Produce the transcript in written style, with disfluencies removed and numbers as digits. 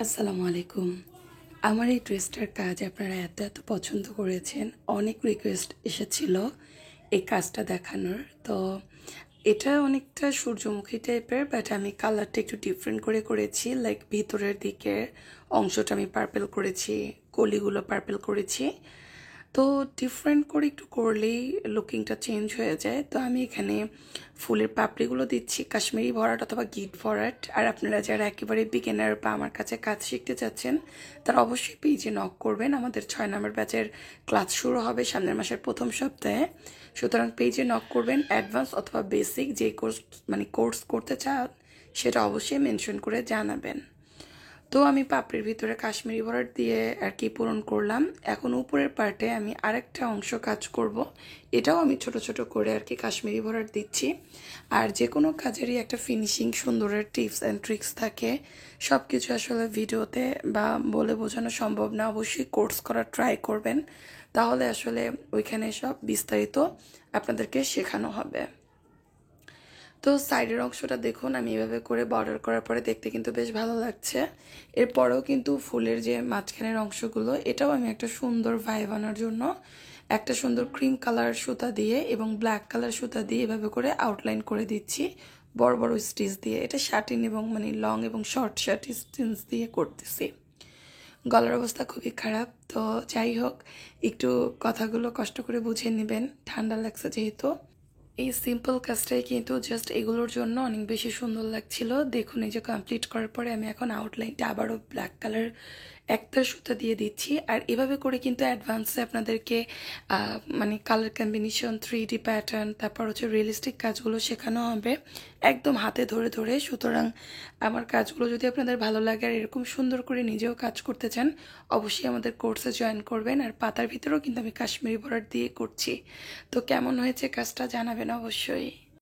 আসসালামু আলাইকুম। আমার এই ড্রেসটার কাজ আপনারা এত পছন্দ করেছেন। অনেক রিকোয়েস্ট এসেছিল এই কাজটা দেখানোর। তো এটা অনেকটা সূর্যমুখী টাইপের, বাট আমি কালারটা একটু ডিফারেন্ট করে করেছি। লাইক ভিতরের দিকের অংশটা আমি পার্পেল করেছি, কলিগুলো পার্পেল করেছি। তো ডিফারেন্ট করে একটু করলেই লুকিংটা চেঞ্জ হয়ে যায়। তো আমি এখানে ফুলের পাপড়িগুলো দিচ্ছি কাশ্মীরি ভরাট অথবা গিট ভরাট। আর আপনারা যারা একেবারে বিগিনার বা আমার কাছে কাজ শিখতে চাচ্ছেন তারা অবশ্যই পেজে নক করবেন। আমাদের 6 নম্বর ব্যাচের ক্লাস শুরু হবে সামনের মাসের প্রথম সপ্তাহে। সুতরাং পেজে নক করবেন। অ্যাডভান্স অথবা বেসিক যে কোর্স করতে চান সেটা অবশ্যই মেনশন করে জানাবেন। তো আমি পাপড়ির ভিতরে কাশ্মীরি ভরাট দিয়ে আর কি পূরণ করলাম। এখন উপরের পার্টে আমি আরেকটা অংশ কাজ করব। এটাও আমি ছোট ছোট করে আর কি কাশ্মীরি ভরাট দিচ্ছি। আর যে কোনো কাজেরই একটা ফিনিশিং সুন্দরের টিপস অ্যান্ড ট্রিক্স থাকে। সব কিছু আসলে ভিডিওতে বা বলে বোঝানো সম্ভব না। অবশ্যই কোর্স করার ট্রাই করবেন, তাহলে আসলে ওইখানে সব বিস্তারিত আপনাদেরকে শেখানো হবে। তো সাইডের অংশটা দেখুন আমি এভাবে করে বর্ডার করার পরে দেখতে কিন্তু বেশ ভালো লাগছে। এরপরেও কিন্তু ফুলের যে মাঝখানের অংশগুলো এটাও আমি একটা সুন্দর ভাইব আনার জন্য একটা সুন্দর ক্রিম কালার সুতা দিয়ে এবং ব্ল্যাক কালার সুতা দিয়ে এভাবে করে আউটলাইন করে দিচ্ছি বড় বড় স্টিচ দিয়ে। এটা শার্টিন এবং মানে লং এবং শর্ট শার্ট স্টিচ দিয়ে করতেছি। গলার অবস্থা খুবই খারাপ, তো যাই হোক একটু কথাগুলো কষ্ট করে বুঝে নেবেন, ঠান্ডা লাগছে যেহেতু। এই সিম্পল কাজটাই কিন্তু জাস্ট এগুলোর জন্য অনেক বেশি সুন্দর লাগছিল। দেখুন এই যে কমপ্লিট করার পরে আমি এখন আউটলাইনটা আবারও ব্ল্যাক কালার একটা সুতা দিয়ে দিচ্ছি। আর এভাবে করে কিন্তু অ্যাডভান্সে আপনাদেরকে মানে কালার কম্বিনেশন, 3D প্যাটার্ন, তারপর হচ্ছে রিয়েলিস্টিক কাজগুলো শেখানো হবে একদম হাতে ধরে ধরে। সুতরাং আমার কাজগুলো যদি আপনাদের ভালো লাগে আর এরকম সুন্দর করে নিজেও কাজ করতে চান অবশ্যই আমাদের কোর্সে জয়েন করবেন। আর পাতার ভিতরেও কিন্তু আমি কাশ্মীরি বর্ডার দিয়ে করছি। তো কেমন হয়েছে কাজটা জানাবেন অবশ্যই।